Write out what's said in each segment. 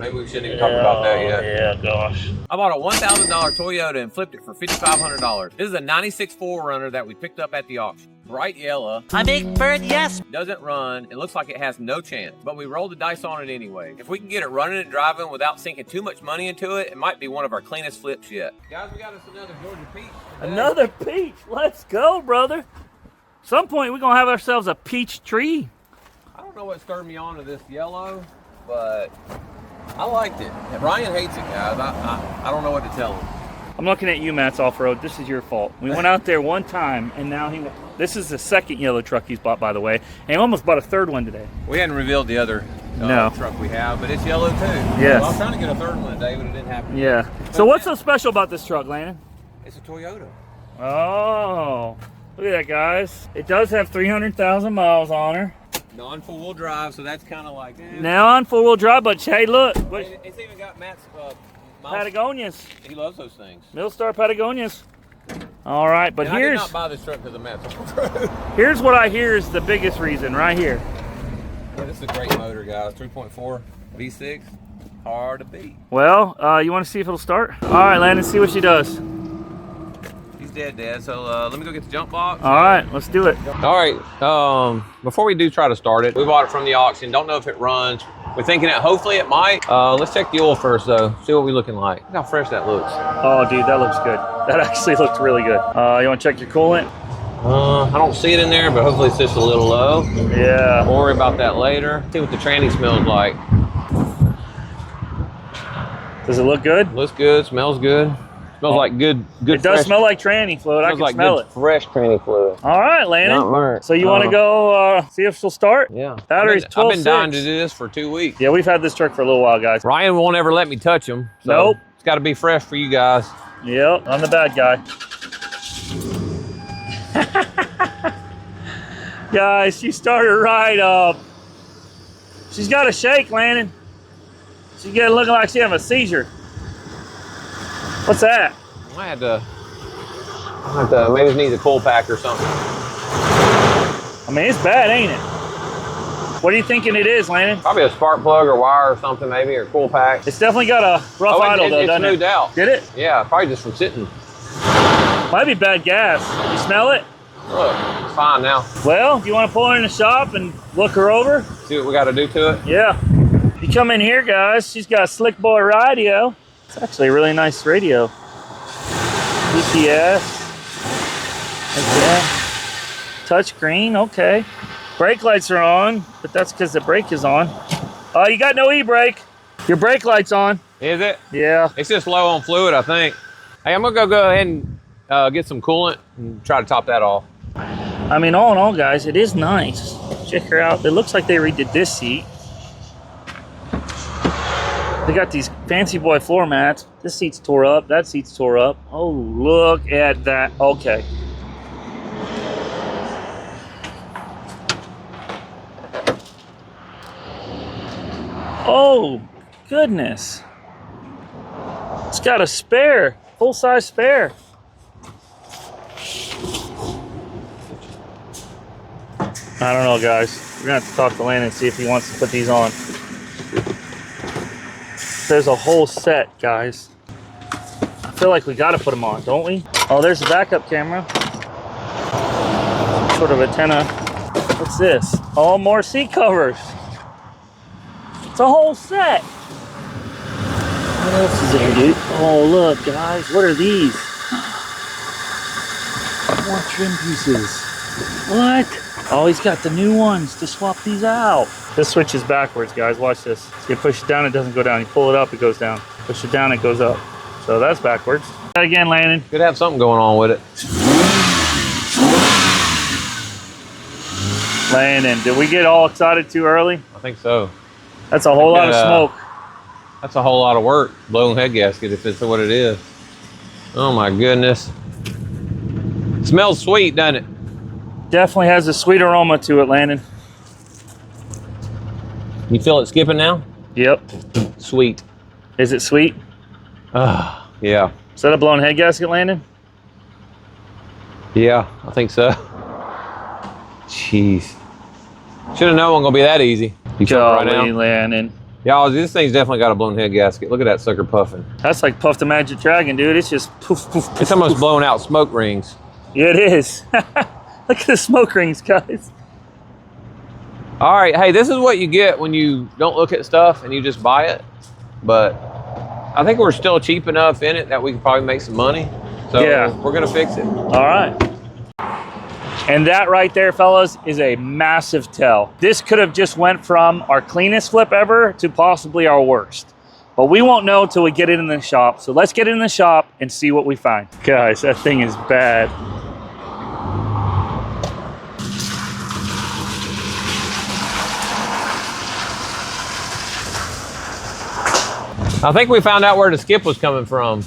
Maybe we shouldn't even talk about that yet. Yeah, gosh. I bought a $1,000 Toyota and flipped it for $5,500. This is a 96 4Runner that we picked up at the auction. Bright yellow. I'm big bird, yes. Doesn't run. It looks like it has no chance, but we rolled the dice on it anyway. If we can get it running and driving without sinking too much money into it, it might be one of our cleanest flips yet. Guys, we got us another Georgia peach today. Another peach. Let's go, brother. Some point we're going to have ourselves a peach tree. I don't know what stirred me on to this yellow, but I liked it. Ryan hates it, guys. I don't know what to tell him. I'm looking at you, Matt's off-road. This is your fault. We went out there one time, and now this is the second yellow truck he's bought, by the way. And he almost bought a third one today. We hadn't revealed the other truck we have, but it's yellow too. Yes. Well, I was trying to get a third one today, but it didn't happen. Yeah. So what's so special about this truck, Landon? It's a Toyota. Oh, look at that, guys. It does have 300,000 miles on her. Non-four-wheel drive, so that's kind of like... Now on four-wheel drive, but hey, look. It's even got Matt's... Patagonias. He loves those things. Millstar Patagonias. All right, but I did not buy this truck because of Matt's off-road. Here's what I hear is the biggest reason right here. Yeah, this is a great motor, guys. 3.4 V6. Hard to beat. Well, you want to see if it'll start? All right, Landon, see what she does. He's dead. So let me go get the jump box. All right, let's do it. All right. Before we do try to start it, we bought it from the auction. Don't know if it runs. We're thinking that hopefully it might. Let's check the oil first, though. See what we're looking like. Look how fresh that looks. Oh, dude, that looks good. That actually looked really good. You want to check your coolant? I don't see it in there, but hopefully it's just a little low. Yeah. We'll worry about that later. See what the tranny smells like. Does it look good? Looks good. Smells good. Smells like good. It does smell like tranny fluid. I can smell it. Fresh tranny fluid. All right, Landon. Not burnt. So you want to go see if she'll start? Yeah. Battery's 12.6. I've been dying to do this for 2 weeks. Yeah, we've had this truck for a little while, guys. Ryan won't ever let me touch him. So nope. It's got to be fresh for you guys. Yep, I'm the bad guy. Guys, she started right up. She's got a shake, Landon. She's getting looking like she having a seizure. What's that? I have to maybe need a cool pack or something. I mean, it's bad, ain't it? What are you thinking it is, Landon? Probably a spark plug or wire or something, maybe, or cool pack. It's definitely got a rough idle, though, doesn't it? It's smoothed out. Did it? Yeah, probably just from sitting. Might be bad gas. You smell it? Look, it's fine now. Well, do you want to pull her in the shop and look her over? See what we got to do to it? Yeah. You come in here, guys. She's got a Slick Boy radio. It's actually a really nice radio. GPS. Okay. Touchscreen, okay. Brake lights are on, but that's because the brake is on. Oh, you got no e-brake. Your brake light's on. Is it? Yeah. It's just low on fluid, I think. Hey, I'm going to go ahead and get some coolant and try to top that off. I mean, all in all, guys, it is nice. Check her out. It looks like they redid this seat. They got these fancy boy floor mats. This seat's tore up. That seat's tore up. Oh, look at that. Okay. Oh, goodness. It's got a spare, full-size spare. I don't know, guys. We're gonna have to talk to Landon and see if he wants to put these on. There's a whole set, guys. I feel like we gotta put them on, don't we? Oh, there's a backup camera. Some sort of antenna. What's this? Oh, more seat covers. It's a whole set. What else is there, dude? Oh, look, guys. What are these? More trim pieces. What? Oh, he's got the new ones to swap these out. This switch is backwards, guys. Watch this. So you push it down, it doesn't go down. You pull it up, it goes down. Push it down, it goes up. So that's backwards. That again, Landon. Could have something going on with it. Landon, did we get all excited too early? I think so. That's a whole lot of smoke. That's a whole lot of work, blowing head gasket, if it's what it is. Oh my goodness. It smells sweet, doesn't it? Definitely has a sweet aroma to it, Landon. You feel it skipping now? Yep. Sweet. Is it sweet? Yeah. Is that a blown head gasket, Landon? Yeah, I think so. Jeez. Should have known it wasn't gonna be that easy. You Golly, right now? Landon. Y'all, this thing's definitely got a blown head gasket. Look at that sucker puffing. That's like Puff the Magic Dragon, dude. It's just poof, poof, poof. It's almost poof. blowing out smoke rings. Yeah, it is. Look at the smoke rings, guys. All right, hey, this is what you get when you don't look at stuff and you just buy it. But I think we're still cheap enough in it that we can probably make some money. So yeah, we're gonna fix it. All right. And that right there, fellas, is a massive tell. This could have just went from our cleanest flip ever to possibly our worst. But we won't know until we get it in the shop. So let's get it in the shop and see what we find. Guys, that thing is bad. I think we found out where the skip was coming from.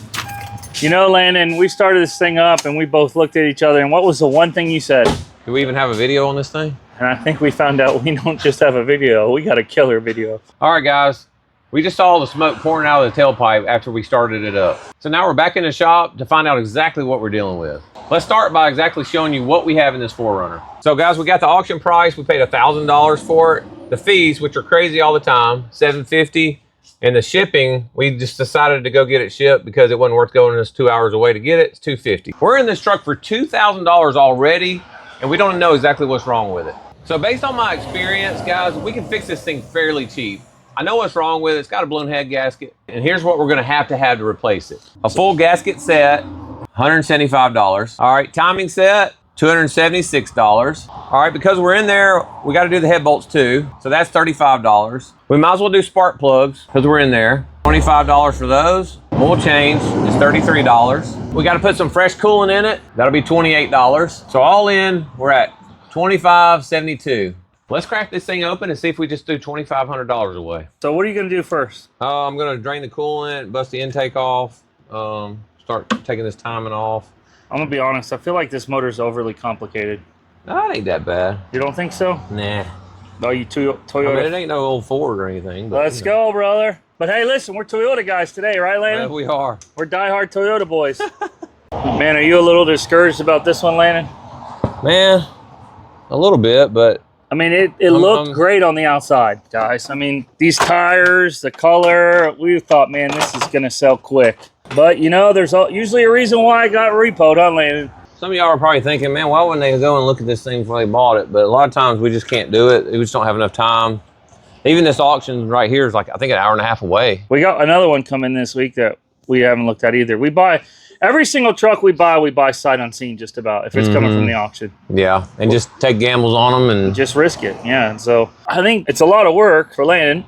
You know, Landon, we started this thing up and we both looked at each other, and what was the one thing you said? Do we even have a video on this thing? And I think we found out we don't just have a video, we got a killer video. All right, guys. We just saw the smoke pouring out of the tailpipe after we started it up. So now we're back in the shop to find out exactly what we're dealing with. Let's start by exactly showing you what we have in this 4Runner. So guys, we got the auction price. We paid $1,000 for it. The fees, which are crazy all the time, $750. And the shipping, we just decided to go get it shipped because it wasn't worth going us 2 hours away to get it. It's $250. We're in this truck for $2,000 already, and we don't know exactly what's wrong with it. So based on my experience, guys, we can fix this thing fairly cheap. I know what's wrong with it. It's got a blown head gasket, and here's what we're gonna have to replace it. A full gasket set, $175. All right, timing set, $276. All right, because we're in there, we got to do the head bolts too. So that's $35. We might as well do spark plugs because we're in there. $25 for those. Oil change is $33. We got to put some fresh coolant in it. That'll be $28. So all in, we're at $25.72. Let's crack this thing open and see if we just do $2,500 away. So what are you gonna do first? I'm gonna drain the coolant, bust the intake off, start taking this timing off. I'm gonna be honest, I feel like this motor is overly complicated. No, it ain't that bad. You don't think so? Nah. No, you Toyota. I mean, it ain't no old Ford or anything. But, let's go, brother. But hey, listen, we're Toyota guys today, right, Landon? Yeah, we are. We're diehard Toyota boys. Man, are you a little discouraged about this one, Landon? Man, a little bit, but... I mean, it looked great on the outside, guys. I mean, these tires, the color, we thought, man, this is going to sell quick. But, you know, there's usually a reason why I got repoed on Landon. Some of y'all are probably thinking, man, why wouldn't they go and look at this thing before they bought it? But a lot of times we just can't do it. We just don't have enough time. Even this auction right here is like, I think, an hour and a half away. We got another one coming this week that we haven't looked at either. We buy... Every single truck we buy sight unseen just about, if it's coming from the auction. Yeah, and just take gambles on them and... Just risk it, yeah. And so I think it's a lot of work for Landon,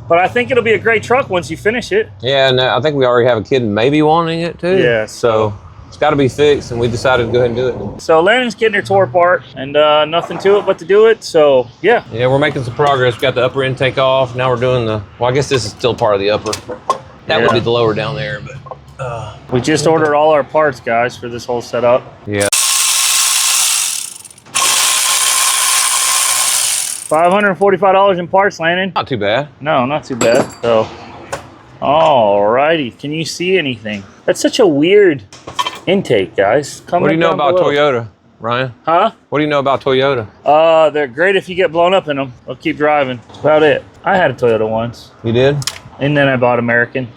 but I think it'll be a great truck once you finish it. Yeah, and I think we already have a kid maybe wanting it too. Yeah. So it's got to be fixed, and we decided to go ahead and do it. So Landon's getting her tore apart, and nothing to it but to do it, so yeah. Yeah, we're making some progress. We got the upper intake off. Now we're doing the... Well, I guess this is still part of the upper. That would be the lower down there, but... we just ordered all our parts, guys, for this whole setup. Yeah. $545 in parts, Landon. Not too bad. No, not too bad. So, alrighty. Can you see anything? That's such a weird intake, guys. What do you know about Toyota, Ryan? Huh? What do you know about Toyota? They're great if you get blown up in them. They'll keep driving. That's about it. I had a Toyota once. You did? And then I bought American.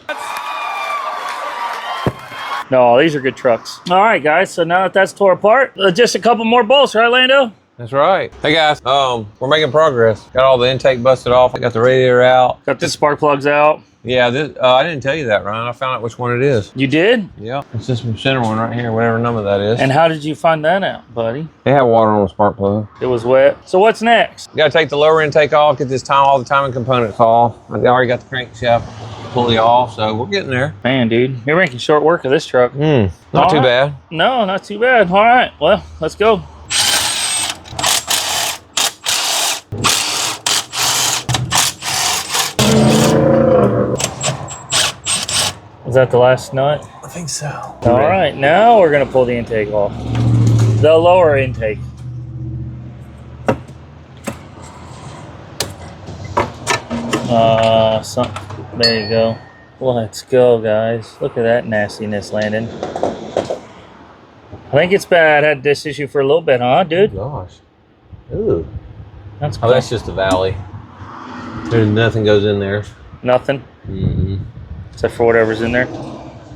No, these are good trucks. All right, guys. So now that that's tore apart, just a couple more bolts, right, Lando? That's right. Hey, guys. We're making progress. Got all the intake busted off. Got the radiator out. Got the spark plugs out. Yeah, I didn't tell you that, Ryan. I found out which one it is. You did? Yeah. It's this center one right here, whatever number that is. And how did you find that out, buddy? They have water on the spark plug. It was wet. So what's next? You got to take the lower intake off, get all the timing components off. I already got the crankshaft fully off, so we're getting there. Man, dude, you're making short work of this truck. Not too bad. No, not too bad. All right, well, let's go. Is that the last nut? I think so. All right, now we're gonna pull the intake off. The lower intake. There you go. Let's go, guys. Look at that nastiness, Landon. I think it's bad. I had this issue for a little bit, huh, dude? Oh, gosh. Ooh. That's cool. Oh, that's just the valley. There's nothing goes in there. Nothing? Except for whatever's in there?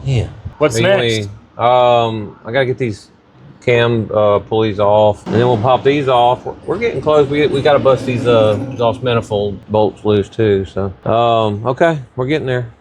Yeah. What's next? I gotta get these cam pulleys off, and then we'll pop these off. We're getting close. We gotta bust these exhaust manifold bolts loose too. So okay, we're getting there.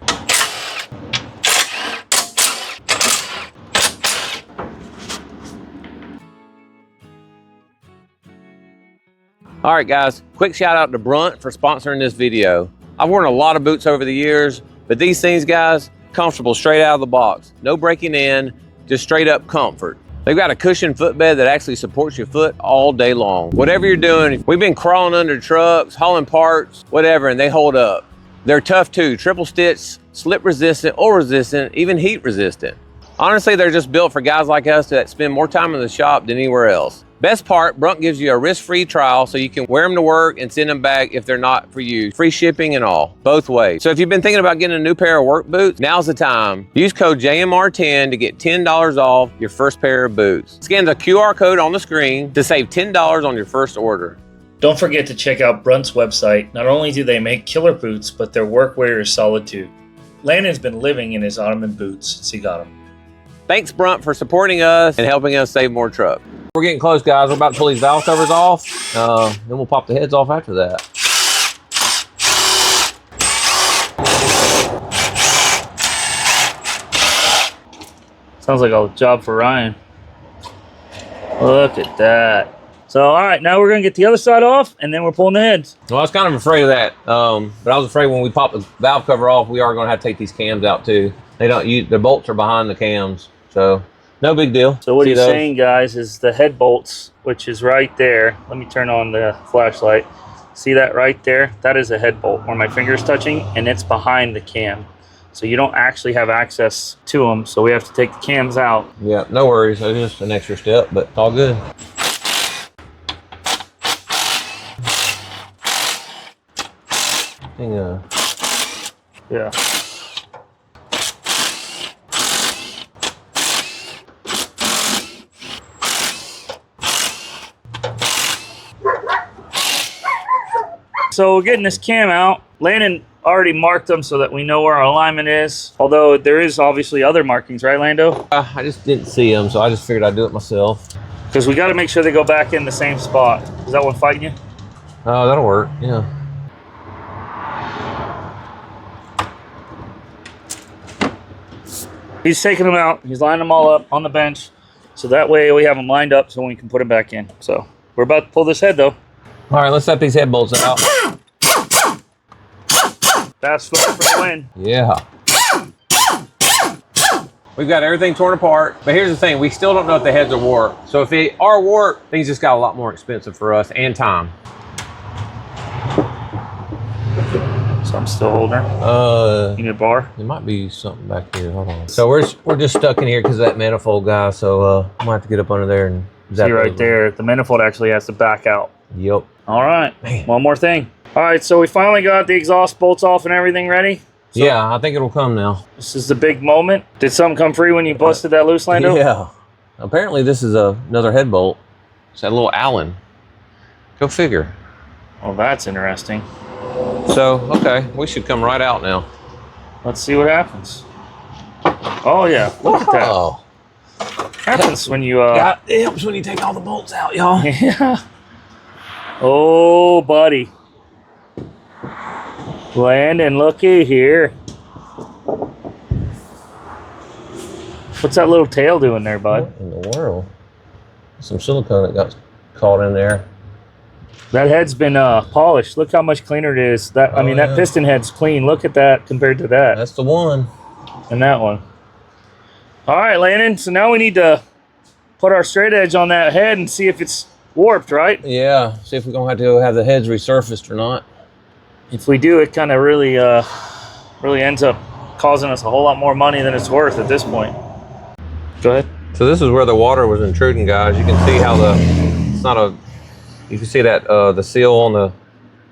All right, guys, quick shout out to Brunt for sponsoring this video. I've worn a lot of boots over the years, but these things, guys, comfortable straight out of the box. No breaking in, just straight up comfort. They've got a cushioned footbed that actually supports your foot all day long. Whatever you're doing, we've been crawling under trucks, hauling parts, whatever, and they hold up. They're tough too, triple stitch, slip resistant, oil resistant, even heat resistant. Honestly, they're just built for guys like us that spend more time in the shop than anywhere else. Best part, Brunt gives you a risk-free trial so you can wear them to work and send them back if they're not for you. Free shipping and all, both ways. So if you've been thinking about getting a new pair of work boots, now's the time. Use code JMR10 to get $10 off your first pair of boots. Scan the QR code on the screen to save $10 on your first order. Don't forget to check out Brunt's website. Not only do they make killer boots, but their workwear is solid too. Landon's been living in his Ottoman boots since he got them. Thanks, Brunt, for supporting us and helping us save more truck. We're getting close, guys. We're about to pull these valve covers off. Then we'll pop the heads off after that. Sounds like a job for Ryan. Look at that. So, all right, now we're gonna get the other side off, and then we're pulling the heads. Well, I was kind of afraid of that, but I was afraid when we pop the valve cover off, we are gonna have to take these cams out too. The bolts are behind the cams, so no big deal. So what he's saying, guys, is the head bolts, which is right there. Let me turn on the flashlight. See that right there? That is a head bolt where my finger's touching, and it's behind the cam. So you don't actually have access to them, so we have to take the cams out. Yeah, no worries. It's just an extra step, but it's all good. Yeah. So we're getting this cam out. Landon already marked them so that we know where our alignment is. Although there is obviously other markings, right, Lando? I just didn't see them, so I just figured I'd do it myself. Because we got to make sure they go back in the same spot. Is that one fighting you? Oh, that'll work, yeah. He's taking them out. He's lining them all up on the bench. So that way we have them lined up so we can put them back in. So we're about to pull this head though. All right, let's set these head bolts out. Fast forward for the win. Yeah. We've got everything torn apart, but here's the thing, we still don't know if the heads are warped. So if they are warped, things just got a lot more expensive for us and time. So I'm still holding her. You need a bar? There might be something back here, hold on. So we're just stuck in here because of that manifold, guy, so I'm gonna have to get up under there and see right there, the manifold actually has to back out. Yep. All right, man. One more thing. All right, so we finally got the exhaust bolts off and everything ready. So yeah, I think it'll come now. This is the big moment. Did something come free when you busted that loose, Lando? Yeah. Apparently this is another head bolt. It's that little Allen. Go figure. Well, that's interesting. So, okay, we should come right out now. Let's see what happens. Oh yeah, look at that. Oh. Happens when you it helps when you take all the bolts out, y'all. Yeah. Oh, buddy. Landon, looky here. What's that little tail doing there, bud? What in the world? Some silicone that got caught in there. That head's been polished. Look how much cleaner it is. That that piston head's clean. Look at that compared to that. That's the one. And that one. All right, Landon. So now we need to put our straight edge on that head and see if it's warped, right? Yeah. See if we're gonna have to have the heads resurfaced or not. If we do, it kind of really ends up causing us a whole lot more money than it's worth at this point. Go ahead. So this is where the water was intruding, guys. You can see how you can see that the seal on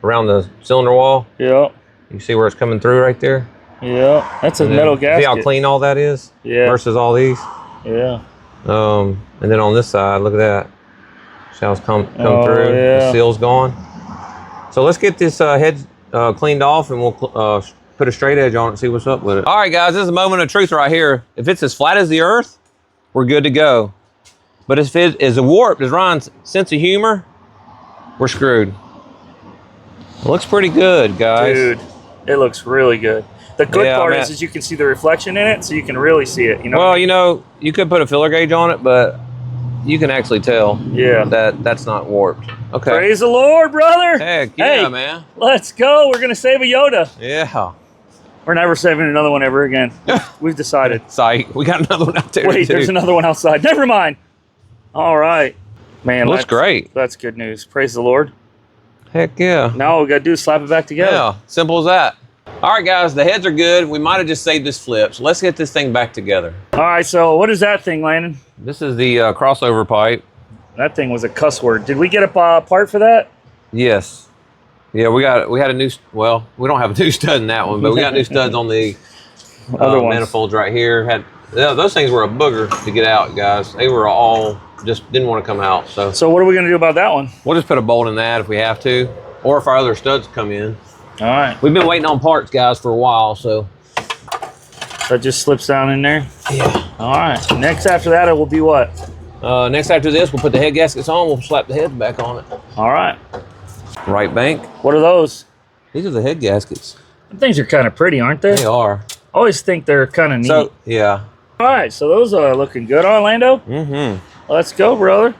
around the cylinder wall. Yeah. You see where it's coming through right there? Yeah. That's a metal gasket. See how clean all that is? Yeah. Versus all these? Yeah. And then on this side, look at that. See how it's come through? Yeah. The seal's gone. So let's get this head cleaned off, and we'll put a straight edge on it and see what's up with it. All right, guys, this is a moment of truth right here. If it's as flat as the earth, we're good to go. But if it is a warped, as Ryan's sense of humor, we're screwed. It looks pretty good, guys. Dude, it looks really good. The good part is you can see the reflection in it, so you can really see it. You know. Well, you know, you could put a filler gauge on it, but you can actually tell. Yeah. That's not warped. Okay. Praise the Lord, brother. Heck yeah, hey, man. Let's go. We're gonna save a Yoda. Yeah. We're never saving another one ever again. We've decided. Psych. We got another one out there. Wait, too. There's another one outside. Never mind. All right, man. Looks great. That's good news. Praise the Lord. Heck yeah. Now all we gotta do is slap it back together. Yeah. Simple as that. All right, guys, the heads are good. We might have just saved this flip, so let's get this thing back together. All right, so what is that thing, Landon? This is the crossover pipe. That thing was a cuss word. Did we get a part for that? Yes. Yeah, we had a new, well, we don't have a new stud in that one, but we got new studs on the other manifolds right here. Those things were a booger to get out, guys. They were all just didn't want to come out. So what are we going to do about that one? We'll just put a bolt in that if we have to, or if our other studs come in. All right. We've been waiting on parts, guys, for a while, so. That just slips down in there? Yeah. All right. Next after that, it will be what? Next after this, we'll put the head gaskets on. We'll slap the heads back on it. All right. Right bank. What are those? These are the head gaskets. Them things are kind of pretty, aren't they? They are. I always think they're kind of neat. So, yeah. All right. So those are looking good, Orlando. Mm-hmm. Let's go, brother.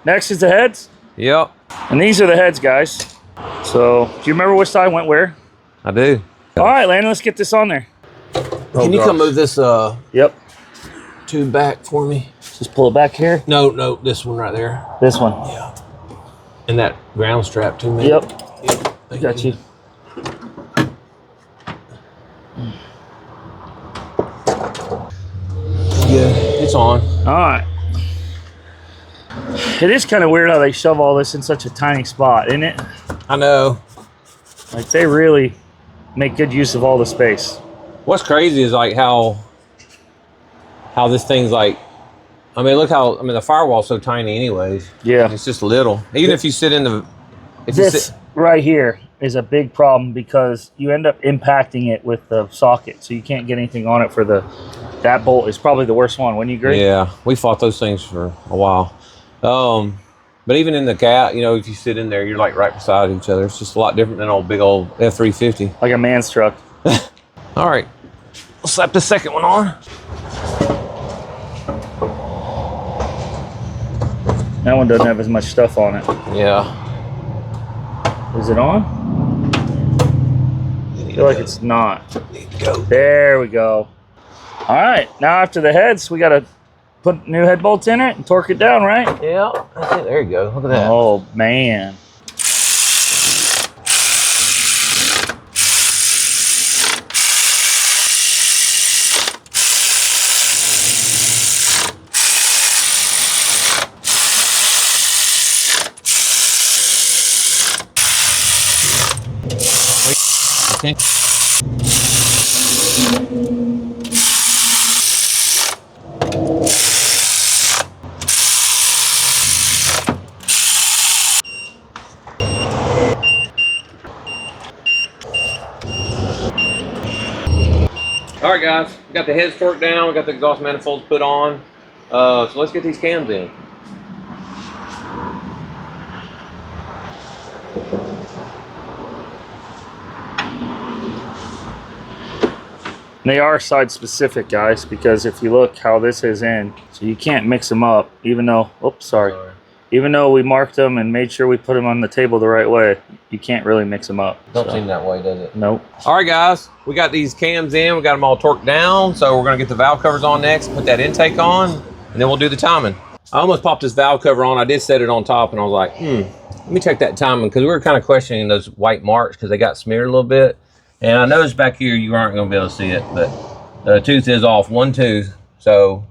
Next is the heads. Yep. And these are the heads, guys. So, do you remember which side went where? I do. All right, Landon, let's get this on there. Can you come move this Yep. tube back for me? Just pull it back here. No, this one right there. This one. Yeah. And that ground strap too, man. Yep. I got you. Yeah, it's on. All right. It is kind of weird how they shove all this in such a tiny spot, isn't it? I know. Like, they really make good use of all the space. What's crazy is like how this thing's like, I mean, look how, the firewall's so tiny anyways. Yeah. It's just little. Even if you sit in the, This right here is a big problem because you end up impacting it with the socket, so you can't get anything on it for that bolt is probably the worst one. Wouldn't you agree? Yeah, we fought those things for a while. But even in the cat, you know, if you sit in there, you're like right beside each other. It's just a lot different than old big old F-350. Like a man's truck. All right, we'll slap the second one on. That one doesn't have as much stuff on it. Yeah. Is it on? I feel like it's not. There we go. All right, now after the heads, we got to put new head bolts in it and torque it down, right? Yeah, that's it. There you go. Look at that. Oh, man. Okay. All right, guys, we got the heads torqued down, we got the exhaust manifolds put on. So let's get these cams in. They are side specific, guys, because if you look how this is in, so you can't mix them up, even though, oops, sorry. Even though we marked them and made sure we put them on the table the right way, you can't really mix them up. Don't seem that way, does it? Nope. All right, guys, we got these cams in, we got them all torqued down, so we're gonna get the valve covers on next, put that intake on, and then we'll do the timing. I almost popped this valve cover on. I did set it on top, and I was like, let me check that timing, because we were kind of questioning those white marks because they got smeared a little bit. And I noticed back here you aren't going to be able to see it, but the tooth is off, one tooth. So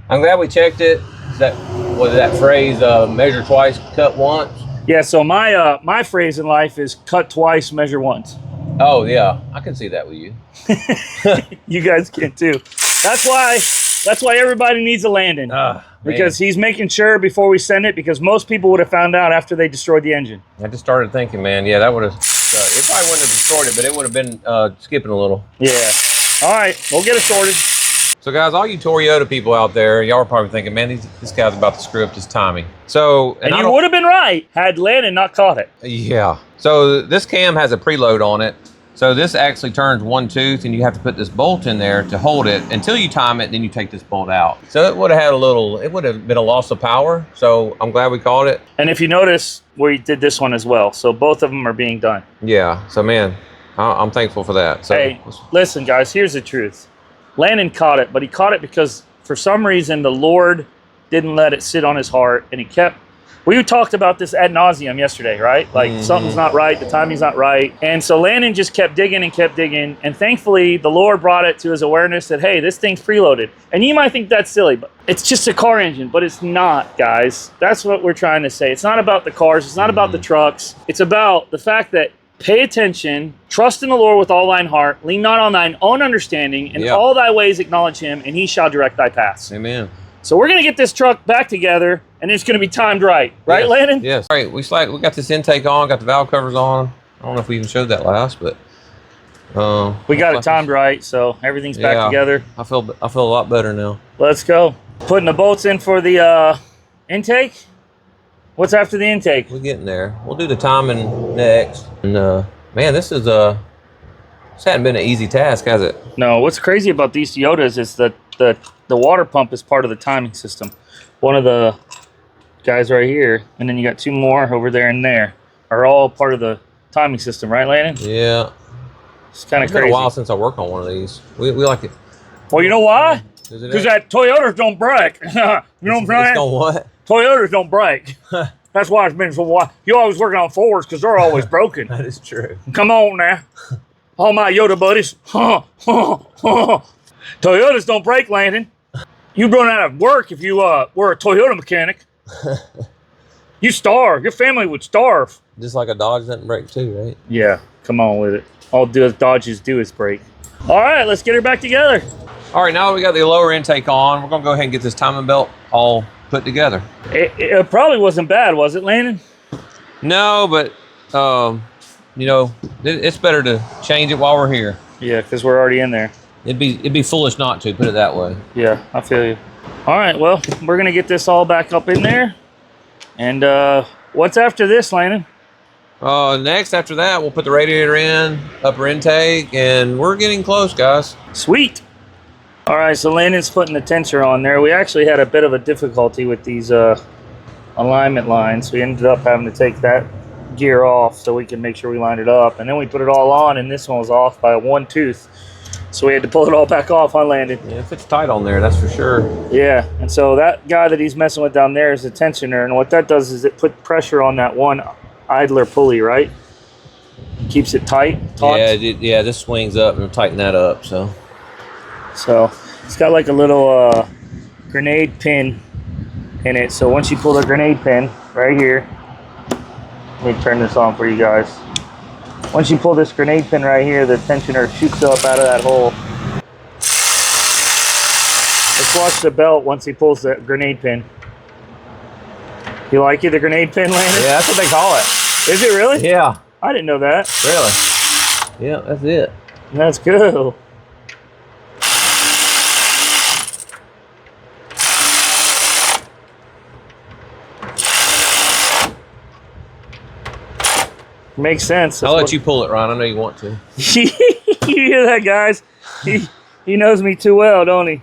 I'm glad we checked it. Was that phrase, measure twice, cut once? Yeah, so my phrase in life is cut twice, measure once. Oh, yeah. I can see that with you. You guys can too. That's why everybody needs a Landon. Because he's making sure before we send it, because most people would have found out after they destroyed the engine. I just started thinking, man, yeah, that would have It probably wouldn't have destroyed it, but it would have been skipping a little. Yeah. All right, we'll get it sorted. So guys, all you Toyota people out there, y'all are probably thinking, man, this guy's about to screw up his timing. So, and you would have been right had Landon not caught it. Yeah. So this cam has a preload on it. So this actually turns one tooth, and you have to put this bolt in there to hold it until you time it, then you take this bolt out. So it would have had it would have been a loss of power. So I'm glad we caught it. And if you notice, we did this one as well. So both of them are being done. Yeah. So man, I'm thankful for that. So, hey, listen guys, here's the truth. Landon caught it, but he caught it because for some reason the Lord didn't let it sit on his heart, and he kept. We talked about this ad nauseum yesterday, right? Like something's not right, the timing's not right. And so Landon just kept digging, and thankfully the Lord brought it to his awareness that, hey, this thing's preloaded. And you might think that's silly, but it's just a car engine, but it's not, guys. That's what we're trying to say. It's not about the cars, it's not about the trucks. It's about the fact that pay attention, trust in the Lord with all thine heart, lean not on thine own understanding, in all thy ways acknowledge him, and he shall direct thy paths. Amen. So we're going to get this truck back together, and it's going to be timed right. Right, yes. Landon? Yes. All right, we got this intake on, got the valve covers on. I don't know if we even showed that last, but we got it timed right, so everything's back together. I feel a lot better now. Let's go. Putting the bolts in for the intake. What's after the intake? We're getting there. We'll do the timing next. And man, this hasn't been an easy task, has it? No. What's crazy about these Toyotas is that the water pump is part of the timing system. One of the guys right here, and then you got two more over there and there, are all part of the timing system, right, Landon? Yeah. It's kind of crazy. It's been a while since I worked on one of these. We like it. Well, you know why? Because that Toyotas don't break. You know what I'm saying? It's don't what? Toyotas don't break. That's why it's been so while. You always working on Fords because they're always broken. That is true. Come on now. All my Yoda buddies. Toyotas don't break, Landon. You'd run out of work if you were a Toyota mechanic. You starve. Your family would starve. Just like a Dodge doesn't break too, right? Yeah, come on with it. All Dodges do is break. All right, let's get her back together. All right, now that we got the lower intake on, we're going to go ahead and get this timing belt all put together. It probably wasn't bad, was it, Landon? No, but, you know, it's better to change it while we're here. Yeah, because we're already in there. It'd be foolish not to, put it that way. Yeah, I feel you. All right, well, we're going to get this all back up in there. And what's after this, Landon? Next, after that, we'll put the radiator in, upper intake, and we're getting close, guys. Sweet. All right, so Landon's putting the tensor on there. We actually had a bit of a difficulty with these alignment lines. We ended up having to take that gear off so we can make sure we lined it up. And then we put it all on, and this one was off by one tooth. So we had to pull it all back off, huh, Landon? Yeah, it fits tight on there, that's for sure. Yeah, and so that guy that he's messing with down there is a tensioner, and what that does is it puts pressure on that one idler pulley, right? Keeps it tight. Taut. Yeah, this swings up and we'll tighten that up, so it's got like a little grenade pin in it. So once you pull the grenade pin right here, let me turn this on for you guys. Once you pull this grenade pin right here, the tensioner shoots up out of that hole. Let's watch the belt once he pulls the grenade pin. You like it, the grenade pin, Landon? yeah, that's what they call it. Is it really? Yeah. I didn't know that. Really? Yeah, that's it. That's cool. Makes sense. I'll let you pull it, Ron. I know you want to. You hear that, guys? He knows me too well, don't he?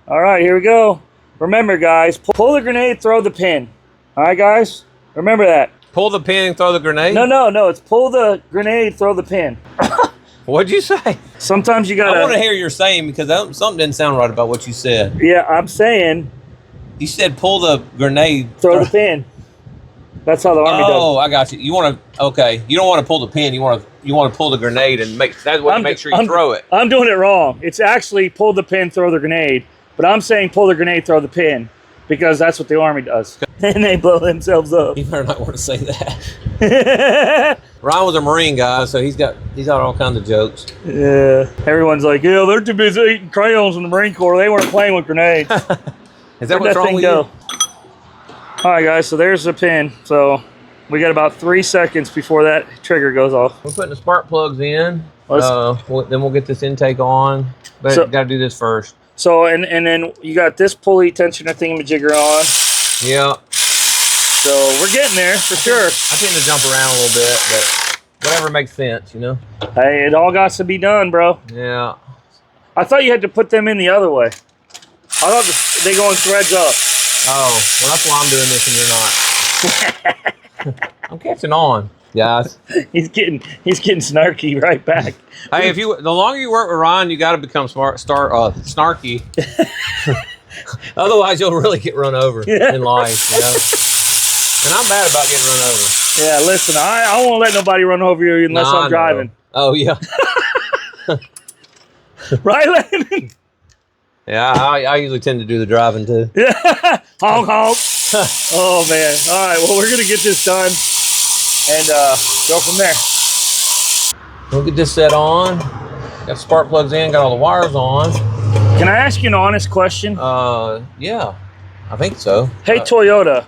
All right, here we go. Remember, guys, pull the grenade, throw the pin. All right, guys? Remember that. Pull the pin and throw the grenade? No. It's pull the grenade, throw the pin. What'd you say? Sometimes you gotta... I want to hear your saying because something didn't sound right about what you said. Yeah, I'm saying... You said pull the grenade. Throw the pin. That's how the Army does it. Oh, I got you. You want to... Okay. You don't want to pull the pin. You want to pull the grenade and make sure you throw it. I'm doing it wrong. It's actually pull the pin, throw the grenade. But I'm saying pull the grenade, throw the pin. Because that's what the Army does. And they blow themselves up. You better not want to say that. Ron was a Marine guy, so he's got all kinds of jokes. Yeah. Everyone's like, yeah, they're too busy eating crayons in the Marine Corps. They weren't playing with grenades. Is that what's wrong with you? All right, guys, so there's the pin. So We got about 3 seconds before that trigger goes off. We're putting the spark plugs in. Then we'll get this intake on. But So, got to do this first. So, and then you got this pulley tensioner thingamajigger on. Yeah. So we're getting there for sure. I tend to jump around a little bit, but whatever makes sense, you know? Hey, it all got to be done, bro. Yeah. I thought you had to put them in the other way. I thought they go in threads up. Oh, well, that's why I'm doing this and you're not. I'm catching on, guys. He's getting snarky right back. Hey, the longer you work with Ryan, you got to become snarky. Otherwise, you'll really get run over in life, you know? And I'm bad about getting run over. Yeah, listen, I won't let nobody run over you unless I'm driving. Oh, yeah. Right, Landon? Yeah, I usually tend to do the driving, too. Yeah. Honk, honk. Oh, man. All right, well, we're going to get this done and go from there. We'll get this set on. Got spark plugs in, got all the wires on. Can I ask you an honest question? Yeah, I think so. Hey, Toyota,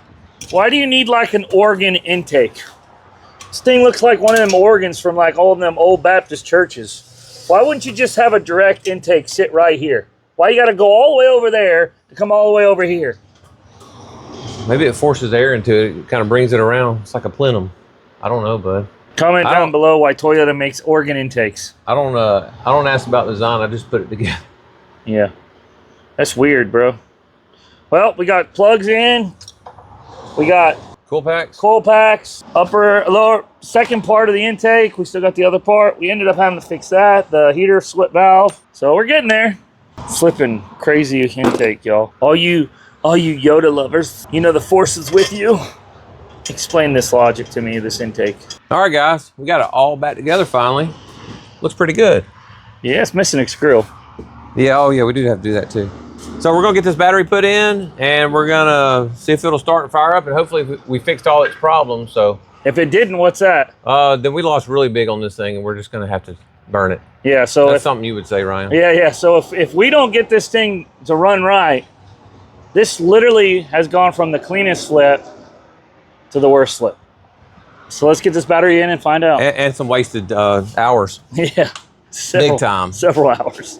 why do you need like an organ intake? This thing looks like one of them organs from like all of them old Baptist churches. Why wouldn't you just have a direct intake sit right here? Why you got to go all the way over there to come all the way over here? Maybe it forces air into it. It kind of brings it around. It's like a plenum. I don't know, bud. Comment down below why Toyota makes organ intakes. I don't ask about the design. I just put it together. Yeah, that's weird, bro. Well, we got plugs in. We got coil packs, lower, second part of the intake. We still got the other part. We ended up having to fix that, the heater slip valve. So we're getting there. Slipping crazy intake, y'all. All you Yoda lovers, you know the force is with you. Explain this logic to me, this intake. All right, guys, we got it all back together finally. Looks pretty good. Yeah, it's missing a screw. Yeah, oh yeah, we do have to do that too. So we're gonna get this battery put in and we're gonna see if it'll start and fire up, and hopefully we fixed all its problems. So if it didn't, what's that? Then we lost really big on this thing and we're just gonna have to burn it. Yeah, so that's something you would say, Ryan. Yeah. So if we don't get this thing to run right, this literally has gone from the cleanest slip to the worst slip. So let's get this battery in and find out. And some wasted hours. Yeah. Big time. Several hours.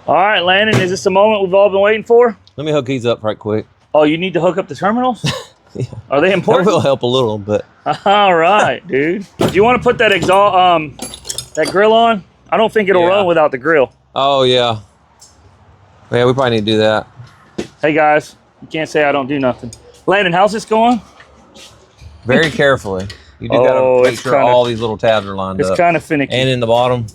All right, Landon, is this the moment we've all been waiting for? Let me hook these up right quick. Oh, you need to hook up the terminals? Yeah. Are they important? That will help a little, but. All right, dude. Do you want to put that that grill on? I don't think it'll run without the grill. Oh, yeah. Yeah, we probably need to do that. Hey, guys, you can't say I don't do nothing. Landon, how's this going? Very carefully. You do gotta make sure all these little tabs are lined up. It's kind of finicky. And in the bottom.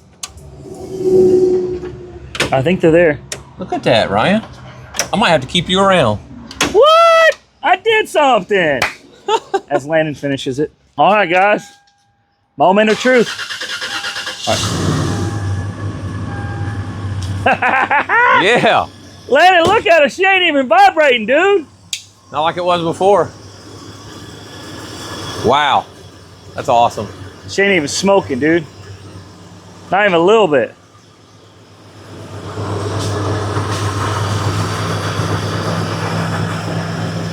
I think they're there. Look at that, Ryan. I might have to keep you around. What? I did something. As Landon finishes it. All right, guys. Moment of truth. All right. Yeah. Landon, look at it. She ain't even vibrating, dude. Not like it was before. Wow. That's awesome. She ain't even smoking, dude. Not even a little bit.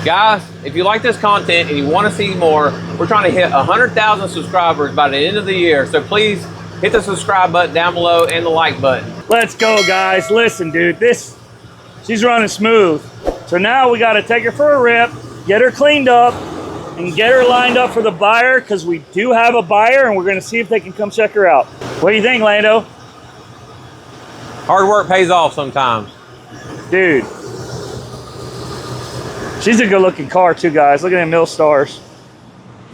Guys, if you like this content and you want to see more, we're trying to hit 100,000 subscribers by the end of the year. So please hit the subscribe button down below and the like button. Let's go, guys. Listen, dude, she's running smooth. So now we got to take her for a rip, get her cleaned up, and get her lined up for the buyer, because we do have a buyer and we're going to see if they can come check her out. What do you think, Lando? Hard work pays off sometimes. Dude. She's a good looking car too, guys. Look at them mill stars.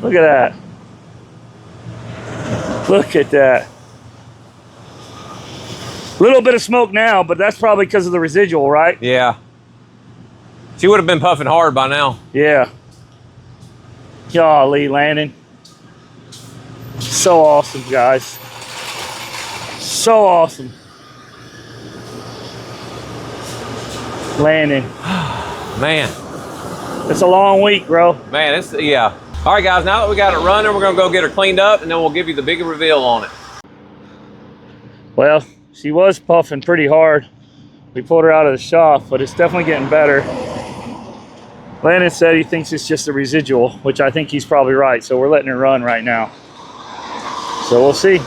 Look at that. Look at that. Little bit of smoke now, but that's probably because of the residual, right? Yeah. She would have been puffing hard by now. Yeah. Golly, Landon. So awesome, guys. So awesome. Landon. Man. It's a long week, bro. Man, yeah. All right, guys, now that we got it running, we're going to go get her cleaned up, and then we'll give you the big reveal on it. Well, she was puffing pretty hard. We pulled her out of the shop, but it's definitely getting better. Landon said he thinks it's just a residual, which I think he's probably right. So we're letting it run right now. So we'll see.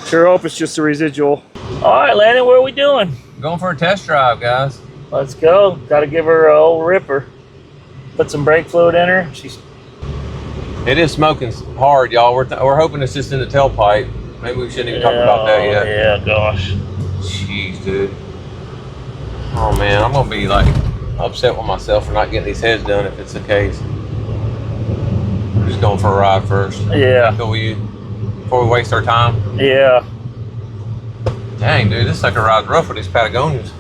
Sure hope it's just a residual. All right, Landon, what are we doing? Going for a test drive, guys. Let's go. Got to give her a old ripper. Put some brake fluid in her. It is smoking hard, y'all. We're hoping it's just in the tailpipe. Maybe we shouldn't even talk about that yet. Yeah, gosh. Jeez, dude. Oh man, I'm gonna be like upset with myself for not getting these heads done if it's the case. We're just going for a ride first. Yeah. Cool with you? Before we waste our time. Yeah. Dang, dude, this sucker rides rough with these Patagonias.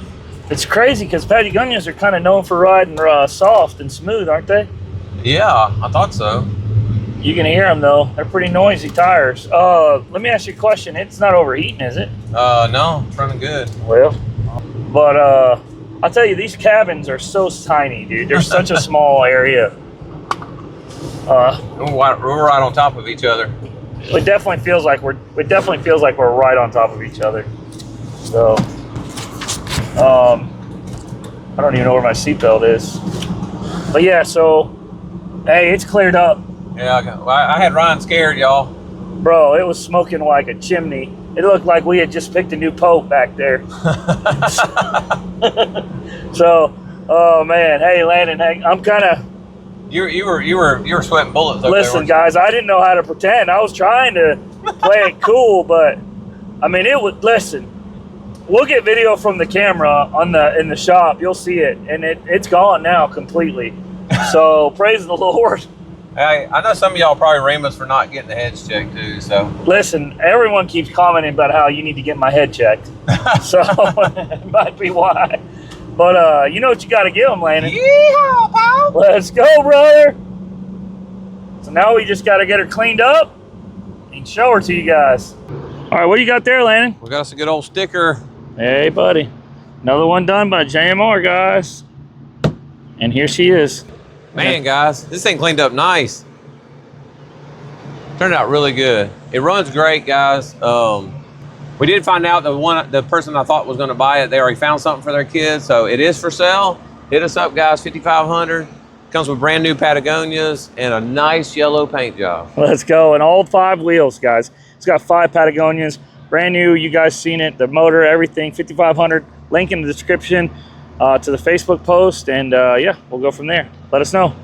It's crazy because Patagonias are kind of known for riding soft and smooth, aren't they? Yeah, I thought so. You can hear them though. They're pretty noisy tires. Let me ask you a question. It's not overheating, is it? No, it's running good. Well, but I'll tell you, these cabins are so tiny, dude. They're such a small area. We're right on top of each other. It definitely feels like we're right on top of each other. So, I don't even know where my seatbelt is. But yeah, so hey, it's cleared up. Yeah, I had Ryan scared, y'all. Bro, it was smoking like a chimney. It looked like we had just picked a new pope back there. So, oh man, hey Landon, hey, I'm kind of. You were sweating bullets. Listen, guys, I didn't know how to pretend. I was trying to play it cool, but I mean, it would. Listen, we'll get video from the camera in the shop. You'll see it, and it's gone now completely. So praise the Lord. Hey, I know some of y'all probably ream us for not getting the heads checked too. So listen, everyone keeps commenting about how you need to get my head checked. So it might be why. But you know what you got to give them, Landon. Yeehaw, pal. Let's go, brother. So now we just got to get her cleaned up and show her to you guys. All right, what do you got there, Landon? We got us a good old sticker. Hey, buddy. Another one done by JMR, guys. And here she is. Man, guys, this thing cleaned up nice. Turned out really good. It runs great, guys. We did find out the person I thought was going to buy it, they already found something for their kids, so it is for sale. Hit us up, guys. 5,500. Comes with brand new Patagonias and a nice yellow paint job. Let's go. And all 5 wheels, guys. It's got 5 Patagonias, brand new. You guys seen it, the motor, everything. 5,500. Link in the description to the Facebook post, and yeah, we'll go from there. Let us know.